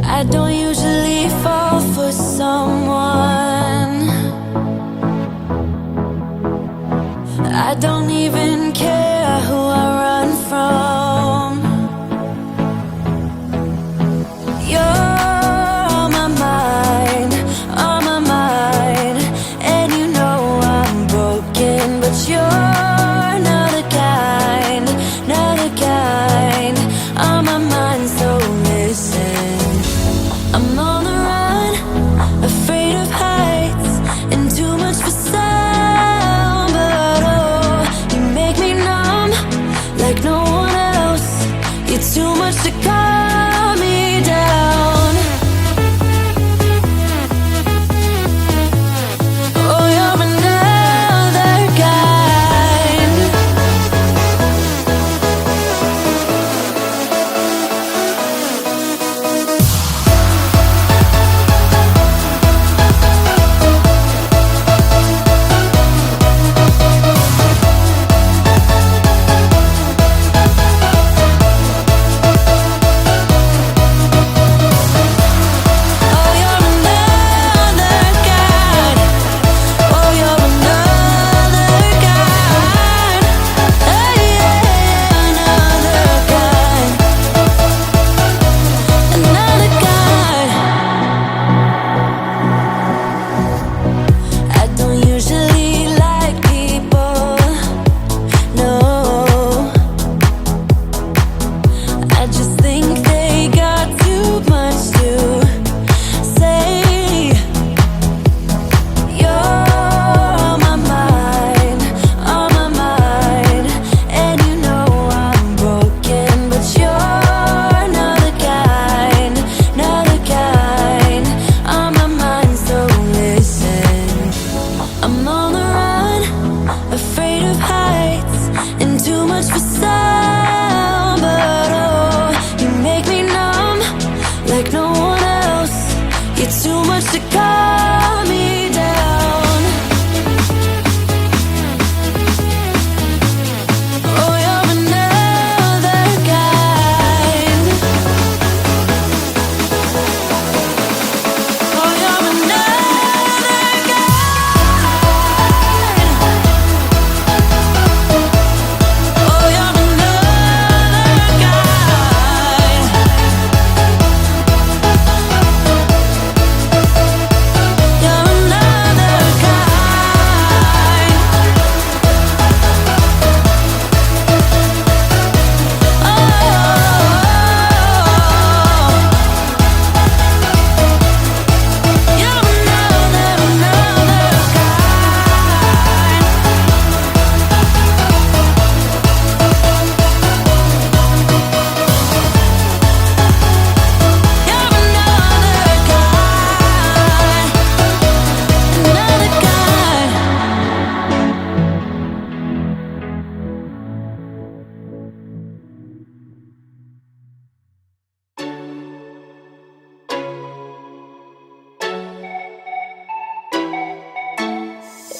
I don't usually fall for someone. I don't even care who I run from. You're on my mind, on my mind. And you know I'm broken, but you're not the kind, not the kind. On my mind, so listen. I'm on the run, afraid of heights, and too much for sound. But oh, you make me numb, like no one else. You're too much to calm me down. Oh, you're another kind. Oh, you're another kind. Oh, you're another kind. Oh, yeah, another kind. Another kind. I don't usually like people, no. I just think they got too much to say. You're on my mind, on my mind. And you know I'm broken, but you're not the kind, not the kind. On my mind, so listen. I'm on the run, afraid of heights, and too much for sound. But oh, you make me numb, like no one else. You're too much to calm me down. Oh, you're another kind. Oh, you're another kind. Oh, you're another kind. You're another kind. Oh, you're another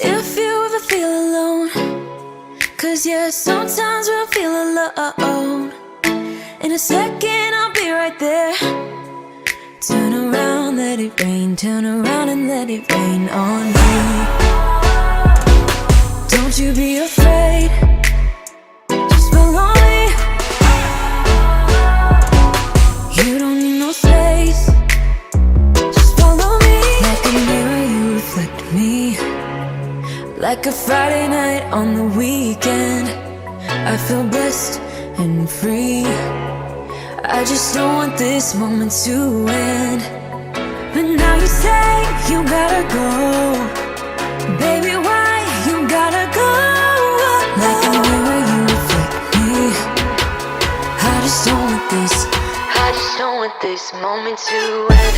if you ever feel alone, 'cause yeah, sometimes we'll feel alone. In a second, I'll be right there. Turn around, let it rain. Turn around and let it rain on me. Don't you be afraid, just follow me. You don't need no space, just follow me. Like a mirror, you reflect me. Like a Friday night on the weekend, I feel blessed and free. I just don't want this moment to end. But now you say you gotta go. Baby, why you gotta go? Like a mirror, you reflect me. I just don't want this, I just don't want this moment to end.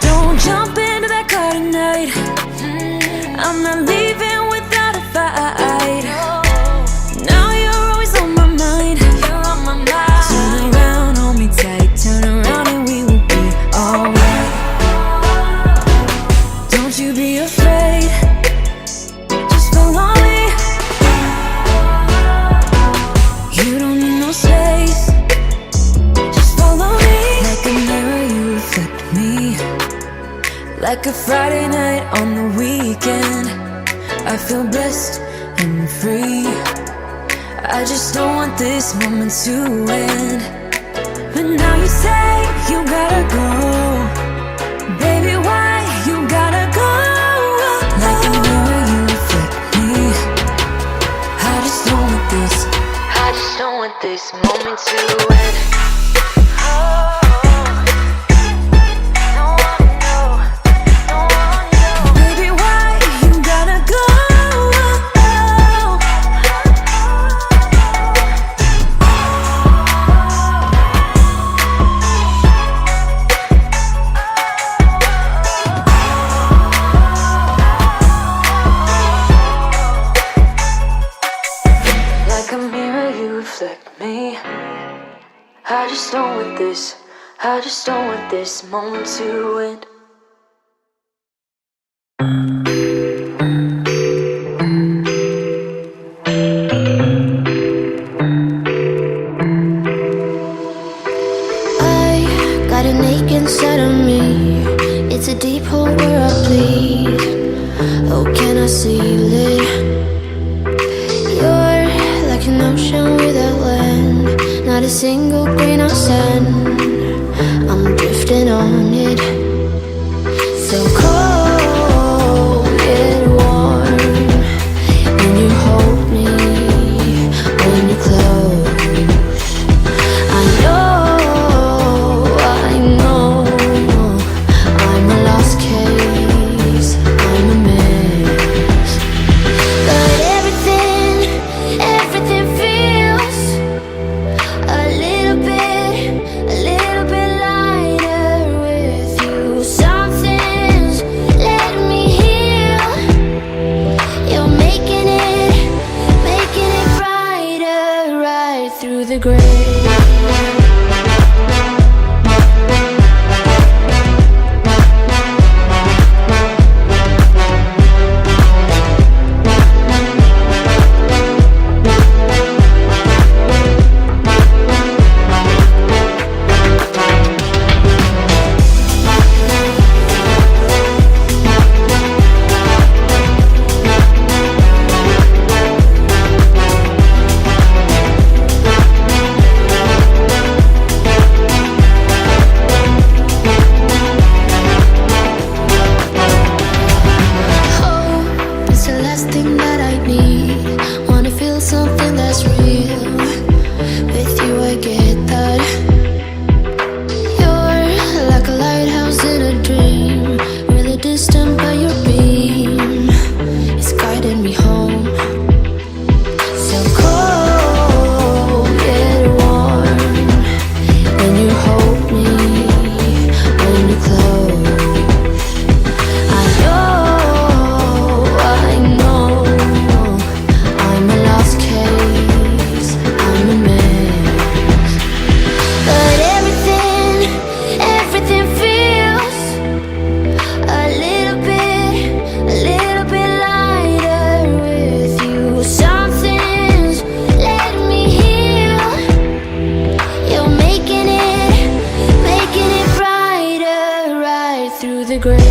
Don't jump into that car tonight. I'm not leaving without a fight. Now you're always on my mind. like a Friday night on the weekend. I feel blessed and free. I just don't want this moment to end. But now you say you gotta go. Baby, why you gotta go? Like a mirror you reflect me. I just don't want this, I just don't want this moment to end. I just don't want this, I just don't want this moment to end. I got an ache inside of me. It's a deep hole where I bleed. Oh, can I seal it? You're like an ocean without land. Not a single grain of sand. I'm drifting on it. So cold yet warm. When you hold me, when you're close, I know I'm a lost case, I'm a mess. But everything feels a little bit lighter with you. Something's letting me heal. You're making it brighter right through the gray. Something that's real. With you I get that. You're like a lighthouse in a dream. Really distant but your beam is guiding me home. So cold yet warm. When you hold me, when you close, I know I'm a lost case, I'm a mess. But everything feels a little bit lighter with you. Something's letting me heal. You're making it brighter right through the gray.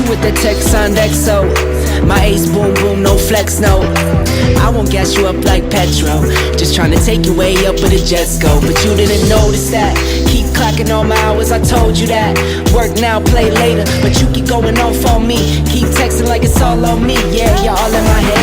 With the tech signed XO, my ace boom boom, no flex, no. I won't gas you up like petrol. Just trying to take your way up where the jets go. But you didn't notice that. Keep clocking all my hours, I told you that. Work now, play later, but you keep going off on me. Keep texting like it's all on me. Yeah, you're all in my head.